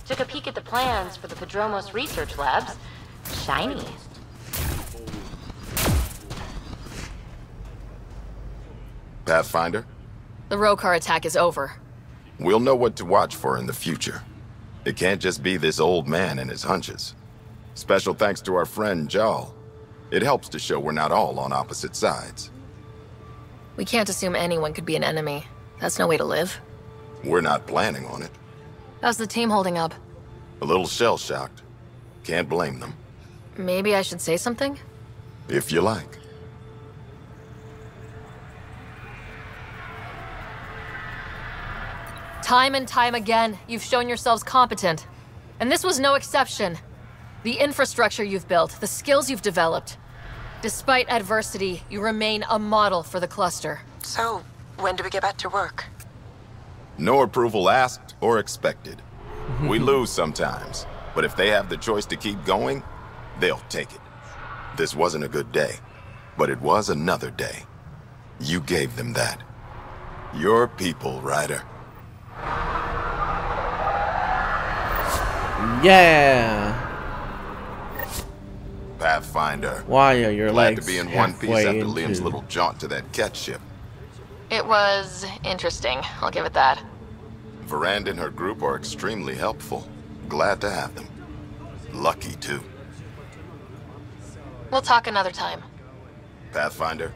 Took a peek at the plans for the Padromos research labs. Shiny. Pathfinder? The Rokar attack is over. We'll know what to watch for in the future. It can't just be this old man and his hunches. Special thanks to our friend Jarl. It helps to show we're not all on opposite sides. We can't assume anyone could be an enemy. That's no way to live. We're not planning on it. How's the team holding up? A little shell-shocked. Can't blame them. Maybe I should say something? If you like. Time and time again, you've shown yourselves competent. And this was no exception. The infrastructure you've built, the skills you've developed. Despite adversity, you remain a model for the cluster. So, when do we get back to work? No approval asked or expected. We lose sometimes, but if they have the choice to keep going, they'll take it. This wasn't a good day, but it was another day. You gave them that. Your people, Ryder. Yeah. Pathfinder. Why are your Glad legs to be in one piece after halfway Liam's into- little jaunt to that cat ship. It was interesting, I'll give it that. Veranda and her group are extremely helpful. Glad to have them. Lucky, too. We'll talk another time. Pathfinder.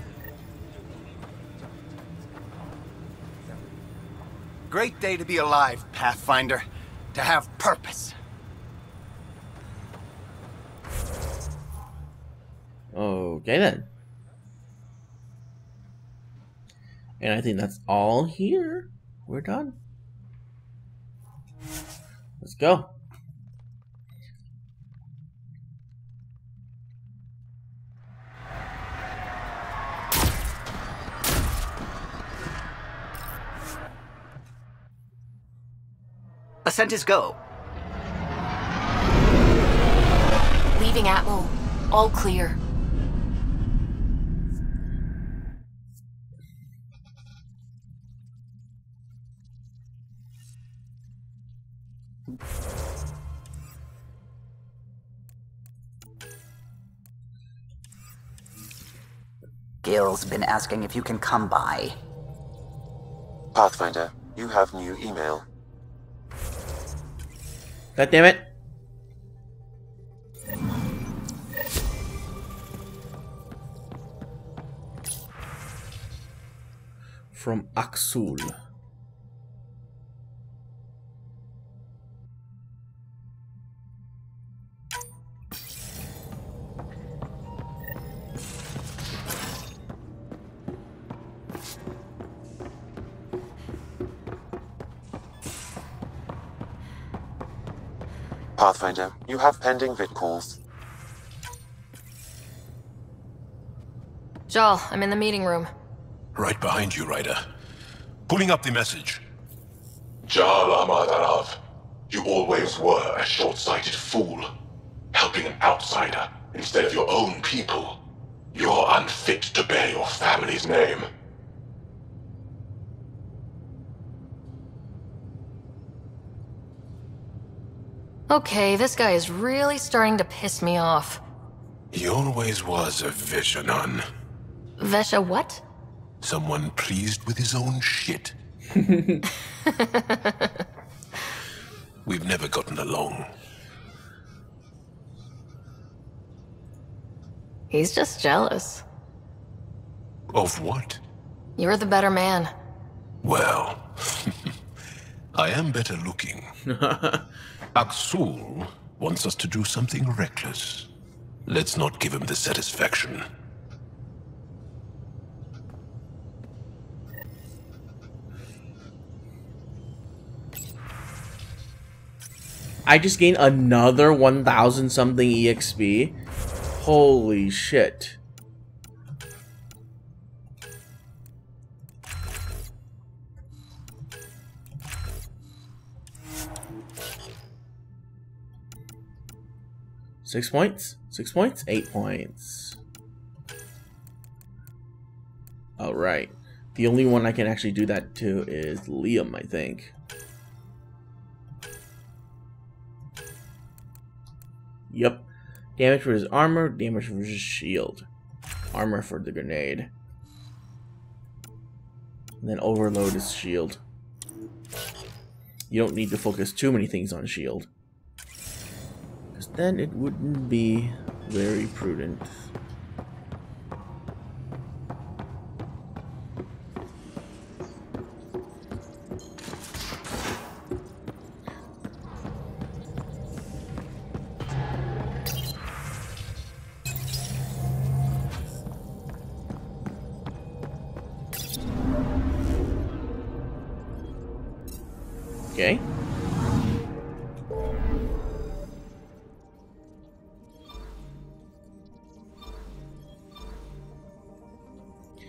Great day to be alive, Pathfinder. To have purpose. Okay then. And I think that's all here. We're done. Let's go. Ascent is go. Leaving Atmo. All clear. Gil's been asking if you can come by. Pathfinder, you have new email. God damn it. From Axul. Pathfinder, you have pending vid calls. Jarl, I'm in the meeting room. Right behind you, Ryder. Pulling up the message. Jarl Amadarav, you always were a short-sighted fool. Helping an outsider instead of your own people. You're unfit to bear your family's name. Okay, this guy is really starting to piss me off. He always was a Veshanon. Vesha what? Someone pleased with his own shit. We've never gotten along. He's just jealous. Of what? You're the better man. Well, I am better looking. Aksul wants us to do something reckless. Let's not give him the satisfaction. I just gained another 1,000 something EXP. Holy shit. Six points? 6 points? 8 points. Alright. The only one I can actually do that to is Liam, I think. Yep. Damage for his armor, damage for his shield. Armor for the grenade. And then overload his shield. You don't need to focus too many things on shield, because then it wouldn't be very prudent. Okay.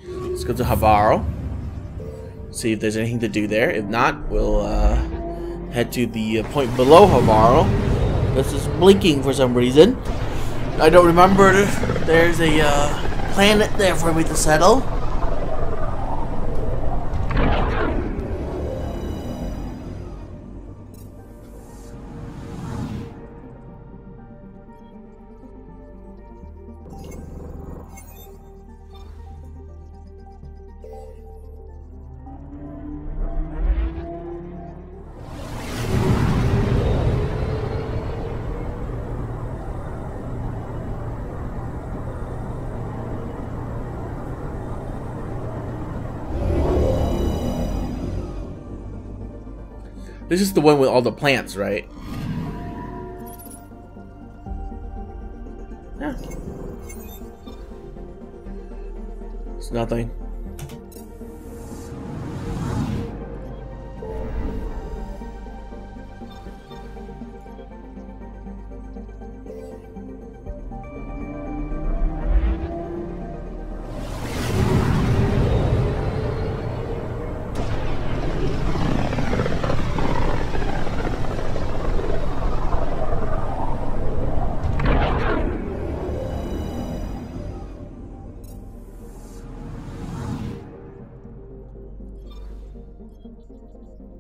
Let's go to Havaro. See if there's anything to do there. If not, we'll head to the point below Havaro. This is blinking for some reason. I don't remember if there's a planet there for me to settle. This is the one with all the plants, right? Yeah. It's nothing.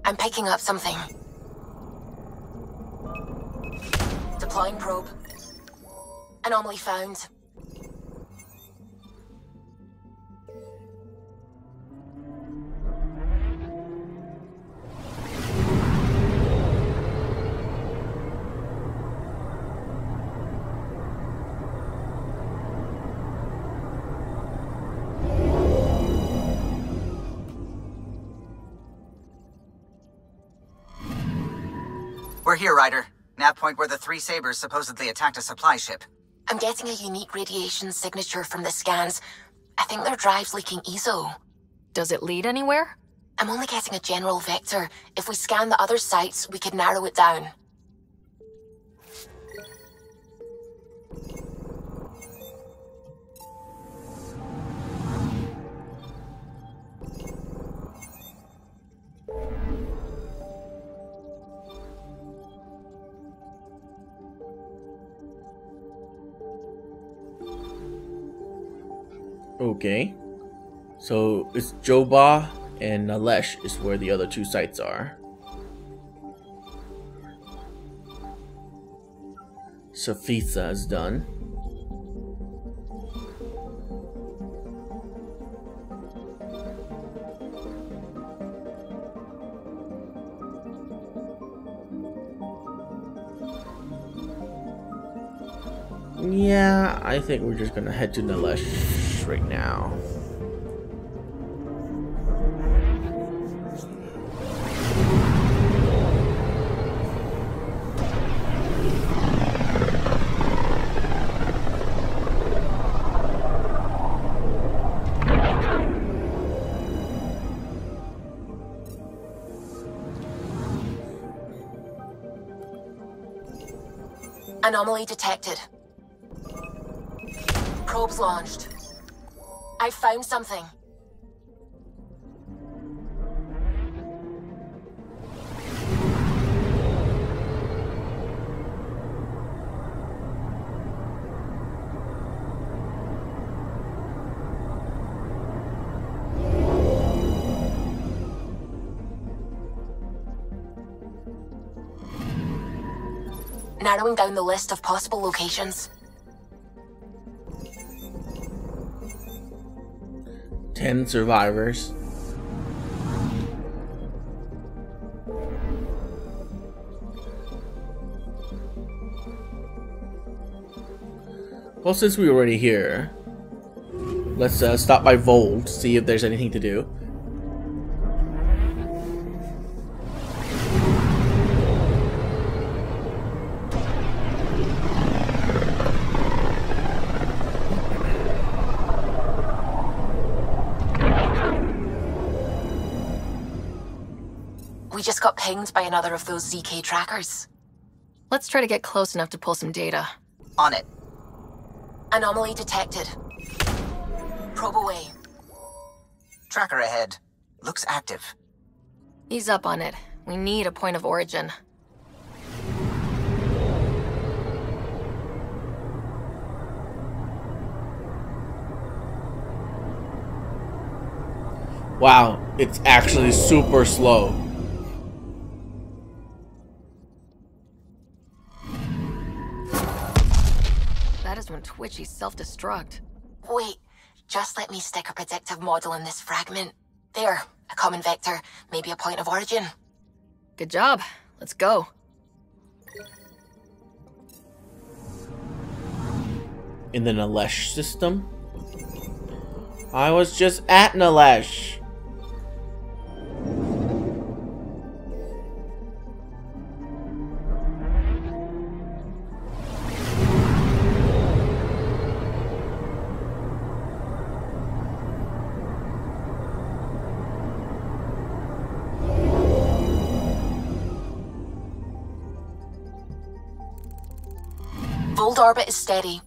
I'm picking up something. Deploying probe. Anomaly found. We're here, Ryder. Nav point where the three Sabers supposedly attacked a supply ship. I'm getting a unique radiation signature from the scans. I think their drive's leaking ESO. Does it lead anywhere? I'm only getting a general vector. If we scan the other sites, we could narrow it down. Okay. So it's Joba and Nalesh is where the other two sites are. Safitha is done. Yeah, I think we're just gonna head to Nalesh right now. Anomaly detected. Probes launched. I found something. narrowing down the list of possible locations. 10 survivors. Well, since we're already here, let's stop by Vold, see if there's anything to do. We just got pinged by another of those ZK trackers. Let's try to get close enough to pull some data. On it. Anomaly detected. Probe away. Tracker ahead. Looks active. Ease up on it. We need a point of origin. Wow, it's actually super slow. That is when Twitchy self-destruct. Wait, just let me stick a predictive model in this fragment. There, a common vector, maybe a point of origin. Good job. Let's go. In the Nalesh system? I was just at Nalesh. Vold orbit is steady.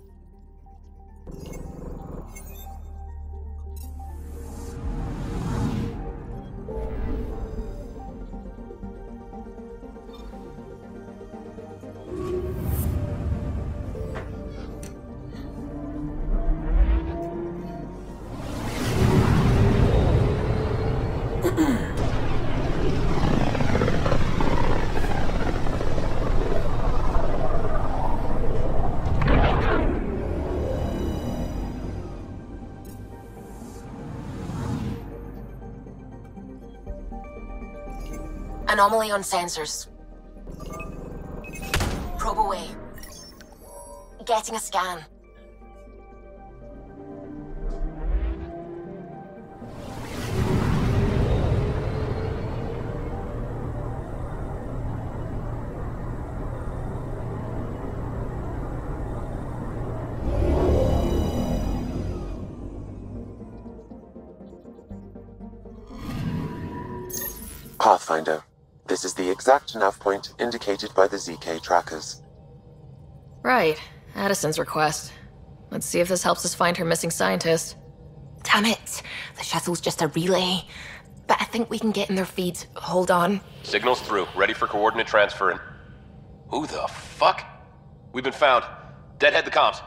Anomaly on sensors. Probe away. Getting a scan. Pathfinder, this is the exact nav point indicated by the ZK trackers. Right. Addison's request. Let's see if this helps us find her missing scientist. Damn it. The shuttle's just a relay. But I think we can get in their feeds. Hold on. Signal's through. Ready for coordinate transfer and... Who the fuck? We've been found. Deadhead the comms.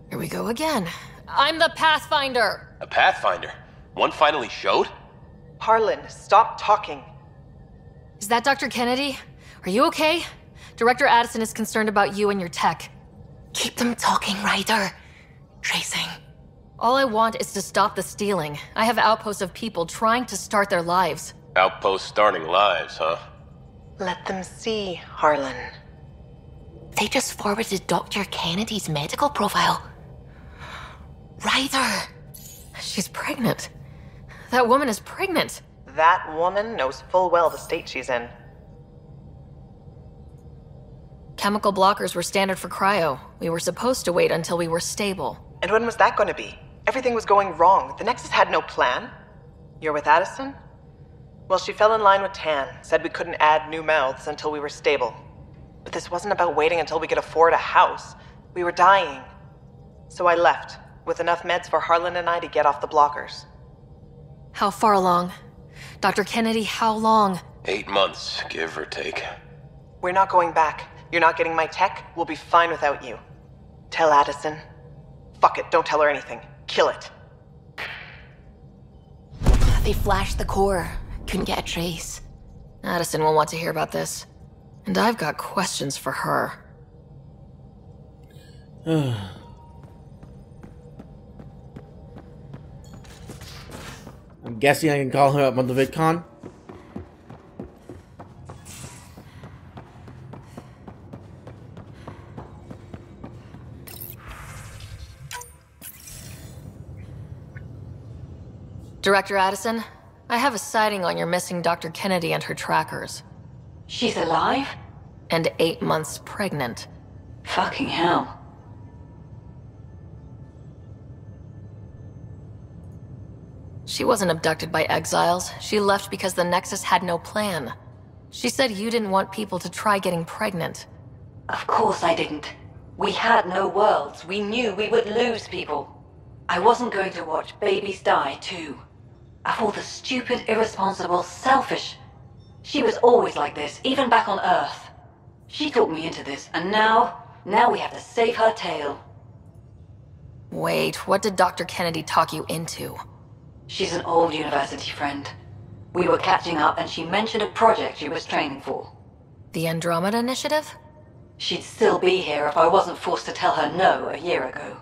Here we go again. I'm the Pathfinder! A Pathfinder? One finally showed? Harlan, stop talking. Is that Dr. Kennedy? Are you okay? Director Addison is concerned about you and your tech. Keep them talking, Ryder. Tracing. All I want is to stop the stealing. I have outposts of people trying to start their lives. Outpost starting lives, huh? Let them see, Harlan. They just forwarded Dr. Kennedy's medical profile. Ryder! She's pregnant. That woman is pregnant. That woman knows full well the state she's in. Chemical blockers were standard for cryo. We were supposed to wait until we were stable. And when was that going to be? Everything was going wrong. The Nexus had no plan. You're with Addison? Well, she fell in line with Tan, said we couldn't add new mouths until we were stable. But this wasn't about waiting until we could afford a house. We were dying. So I left, with enough meds for Harlan and I to get off the blockers. How far along? Dr. Kennedy, how long? 8 months, give or take. We're not going back. You're not getting my tech. We'll be fine without you. Tell Addison. Fuck it, don't tell her anything. Kill it. They flashed the core. Couldn't get a trace. Addison will want to hear about this. And I've got questions for her. I'm guessing I can call her up on the VidCon. Director Addison, I have a sighting on your missing Dr. Kennedy and her trackers. She's alive? And 8 months pregnant. Fucking hell. She wasn't abducted by exiles. She left because the Nexus had no plan. She said you didn't want people to try getting pregnant. Of course I didn't. We had no worlds. We knew we would lose people. I wasn't going to watch babies die, too. Of all the stupid, irresponsible, selfish... She was always like this, even back on Earth. She talked me into this, and now we have to save her tail. Wait, what did Dr. Kennedy talk you into? She's an old university friend. We were catching up and she mentioned a project she was training for. The Andromeda Initiative? She'd still be here if I wasn't forced to tell her no a year ago.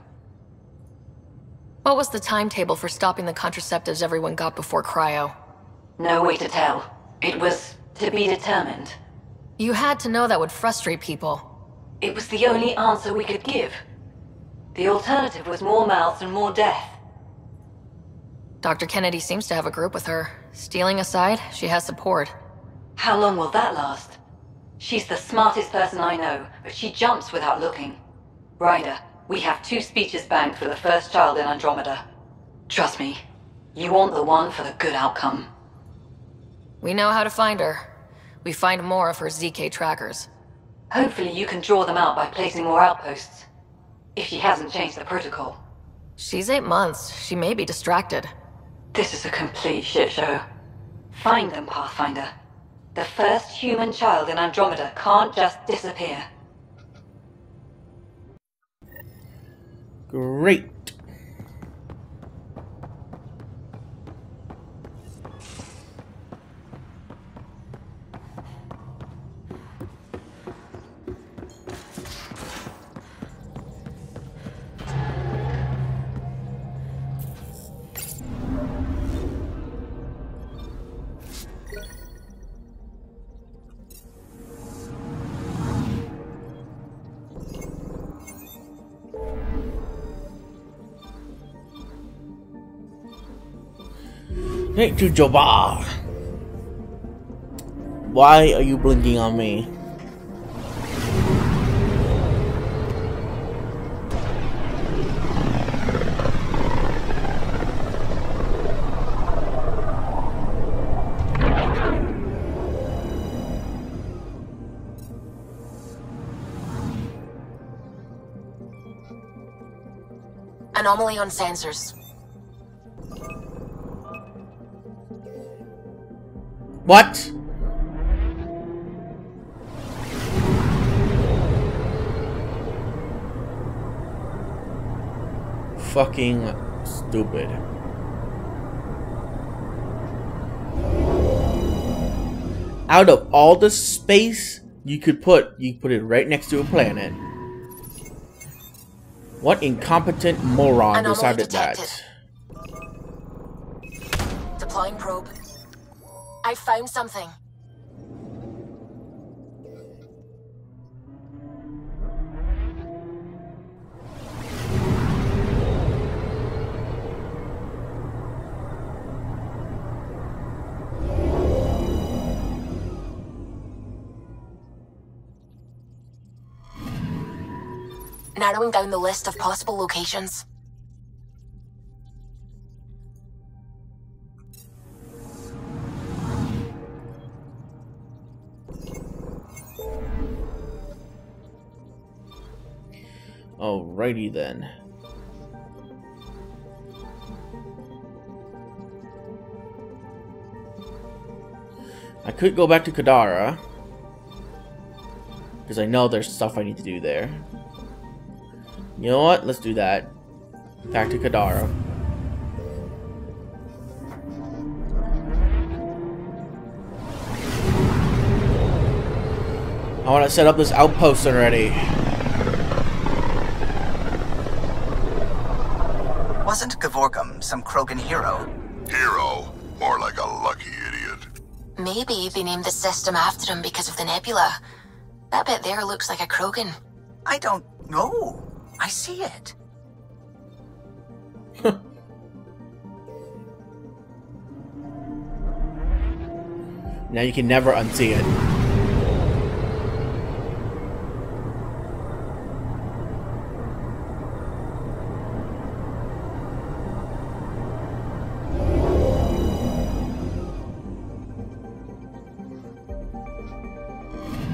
What was the timetable for stopping the contraceptives everyone got before cryo? No way to tell. It was to be determined. You had to know that would frustrate people. It was the only answer we could give. The alternative was more mouths and more death. Dr. Kennedy seems to have a group with her. Stealing aside, she has support. How long will that last? She's the smartest person I know, but she jumps without looking. Ryder, we have 2 speeches banked for the first child in Andromeda. Trust me, you want the one for the good outcome. We know how to find her. We find more of her ZK trackers. Hopefully you can draw them out by placing more outposts. If she hasn't changed the protocol. She's 8 months. She may be distracted. This is a complete shit show. Find them, Pathfinder. The first human child in Andromeda can't just disappear. Great. Hey, to Jobar. Why are you blinking on me? Anomaly on sensors. What? Fucking stupid. Out of all the space you could put it right next to a planet. What incompetent moron decided that? Deploying probe. I found something. Narrowing down the list of possible locations. Alrighty then. I could go back to Kadara, because I know there's stuff I need to do there. You know what? Let's do that. Back to Kadara. I want to set up this outpost already. Wasn't Gavorgum some Krogan hero? Hero? More like a lucky idiot. Maybe they named the system after him because of the nebula. That bit there looks like a Krogan. I don't know. I see it. Now you can never unsee it.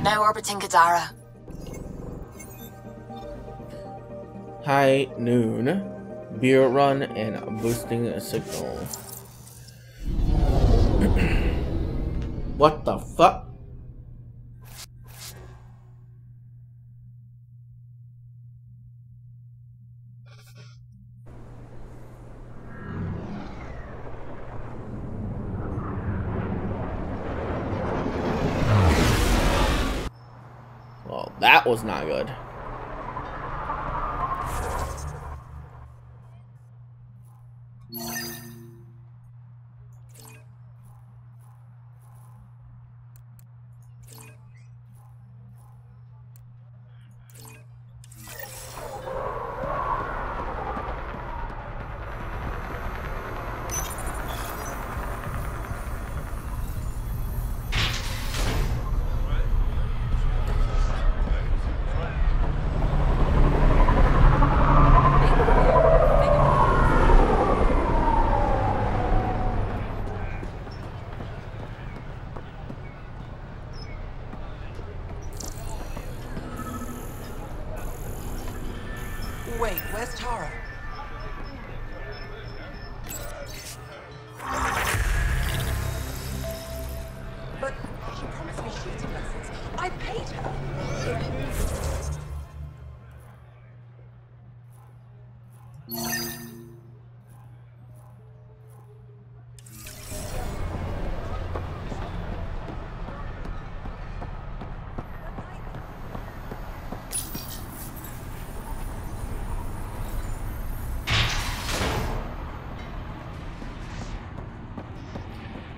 Now orbiting Gadara. High noon. Beer run and boosting a signal. What the fuck? Well, that was not good. Wait, where's Tara? But she promised me shooting lessons. I paid her.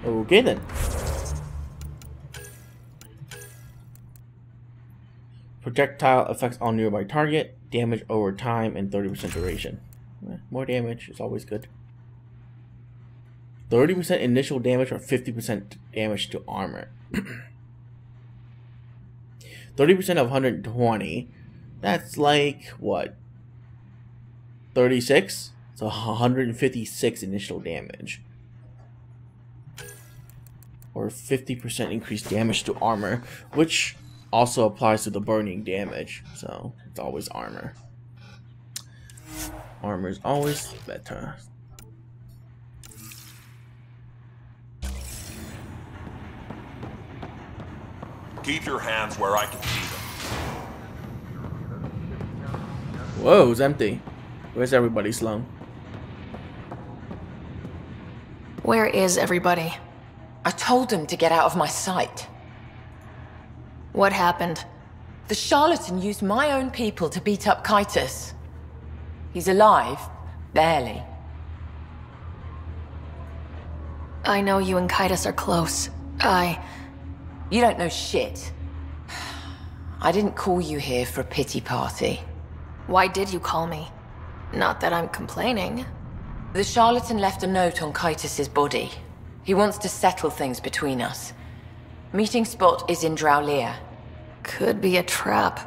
Okay then. Projectile effects on nearby target, damage over time, and 30% duration. More damage is always good. 30% initial damage or 50% damage to armor. 30% of 120. That's like what? 36? So 156 initial damage. Or 50% increased damage to armor, which also applies to the burning damage. So it's always armor. Armor is always better. Keep your hands where I can see them. Whoa, it's empty. Where's everybody, Sloan? Where is everybody? I told them to get out of my sight. What happened? The charlatan used my own people to beat up Kaitis. He's alive, barely. I know you and Kaitis are close. You don't know shit. I didn't call you here for a pity party. Why did you call me? Not that I'm complaining. The charlatan left a note on Kaitis' body. He wants to settle things between us. Meeting spot is in Drowlear. Could be a trap.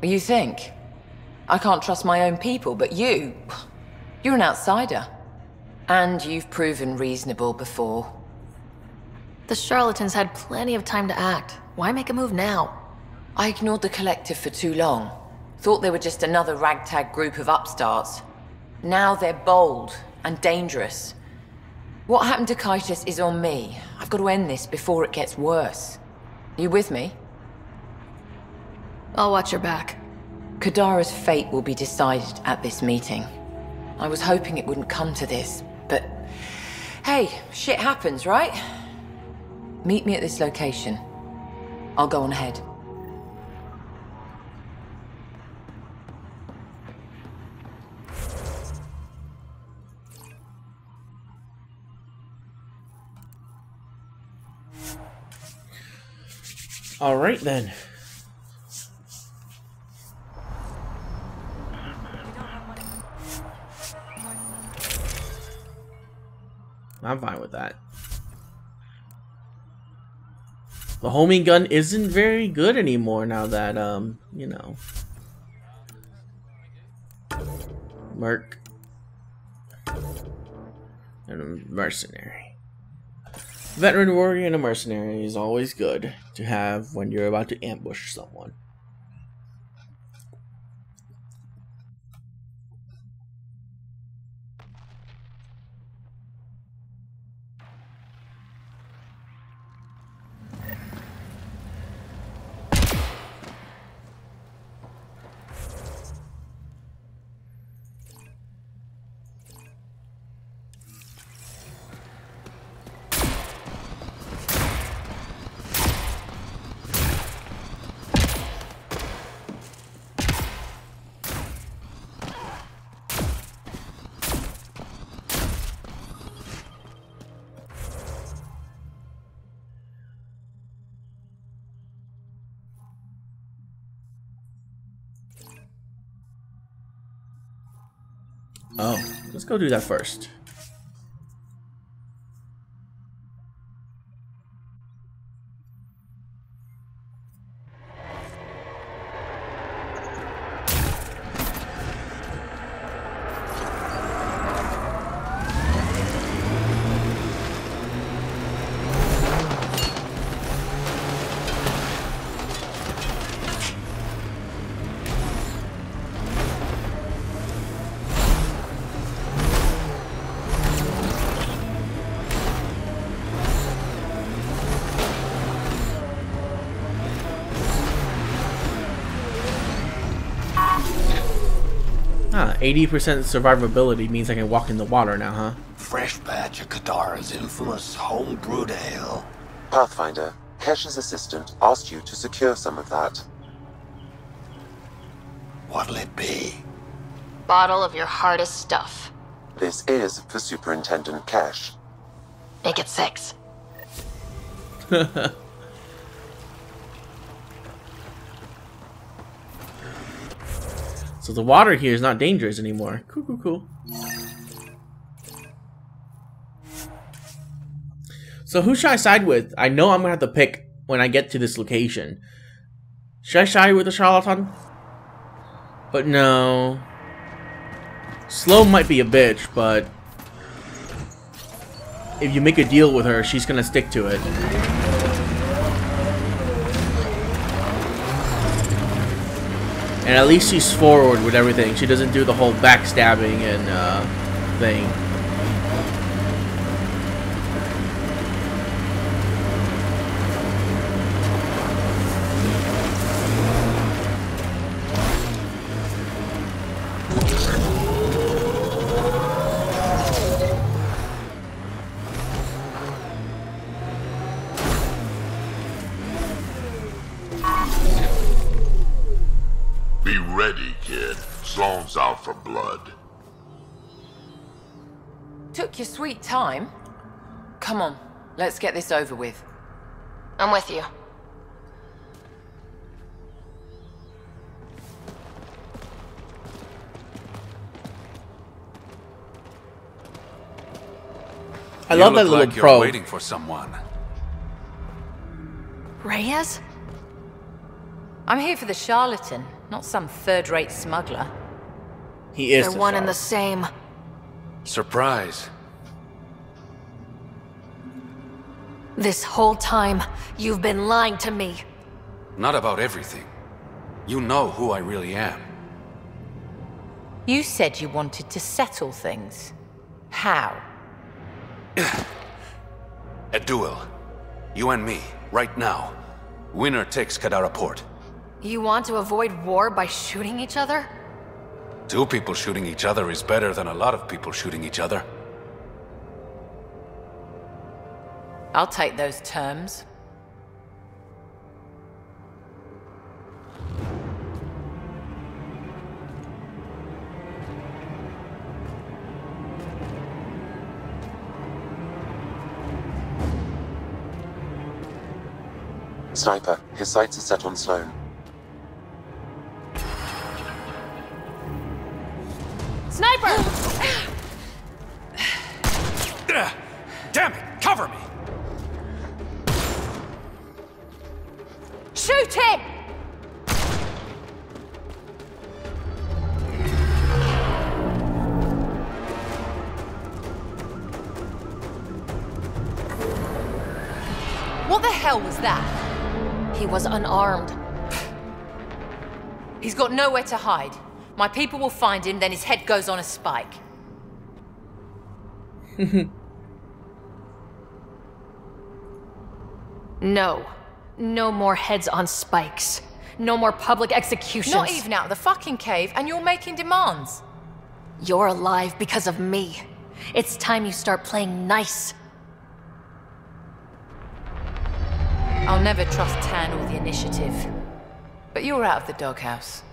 You think? I can't trust my own people, but you're an outsider. And you've proven reasonable before. The charlatans had plenty of time to act. Why make a move now? I ignored the collective for too long. Thought they were just another ragtag group of upstarts. Now they're bold and dangerous. What happened to Kaitis is on me. I've got to end this before it gets worse. You with me? I'll watch your back. Kadara's fate will be decided at this meeting. I was hoping it wouldn't come to this, but hey, shit happens, right? Meet me at this location. I'll go on ahead. All right then. I'm fine with that. The homing gun isn't very good anymore now that, you know. Merc. And a mercenary. Veteran warrior and a mercenary is always good to have when you're about to ambush someone. Oh, let's go do that first. Ah, 80% survivability means I can walk in the water now, huh? Fresh batch of Katara's infamous home-brewed ale. Pathfinder, Kesh's assistant asked you to secure some of that. What'll it be? Bottle of your hardest stuff. This is for Superintendent Kesh. Make it 6. So the water here is not dangerous anymore. Cool, cool, cool. So who should I side with? I know I'm gonna have to pick when I get to this location. Should I side with the charlatan? But no. Slow might be a bitch, but if you make a deal with her, she's gonna stick to it. And at least she's forward with everything. She doesn't do the whole backstabbing and thing. Be ready, kid. Sloan's out for blood. Took your sweet time. Come on, let's get this over with. I'm with you. I love that little You're probe. waiting for someone. Reyes? I'm here for the charlatan, not some third-rate smuggler. He is They're one and the same. Surprise. This whole time, you've been lying to me. Not about everything. You know who I really am. You said you wanted to settle things. How? A duel. You and me, right now. Winner takes Kadara Port. You want to avoid war by shooting each other? 2 people shooting each other is better than a lot of people shooting each other. I'll take those terms. Sniper, his sights are set on Sloan. Sniper! Damn it! Cover me! Shoot him! What the hell was that? He was unarmed. He's got nowhere to hide. My people will find him, then his head goes on a spike. No. No more heads on spikes. No more public executions. Not even out of the fucking cave, and you're making demands. You're alive because of me. It's time you start playing nice. I'll never trust Tan or the Initiative. But you're out of the doghouse.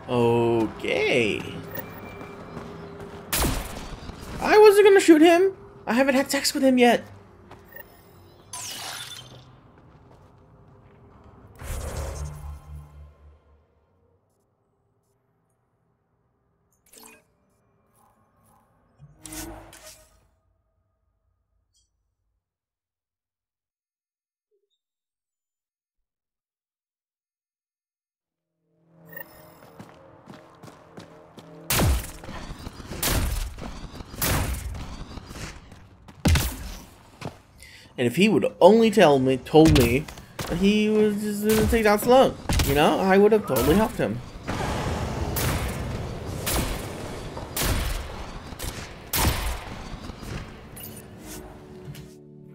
Okay. I wasn't gonna shoot him. I haven't had sex with him yet. And if he would only told me that he was just gonna take down Sloan, you know, I would have totally helped him.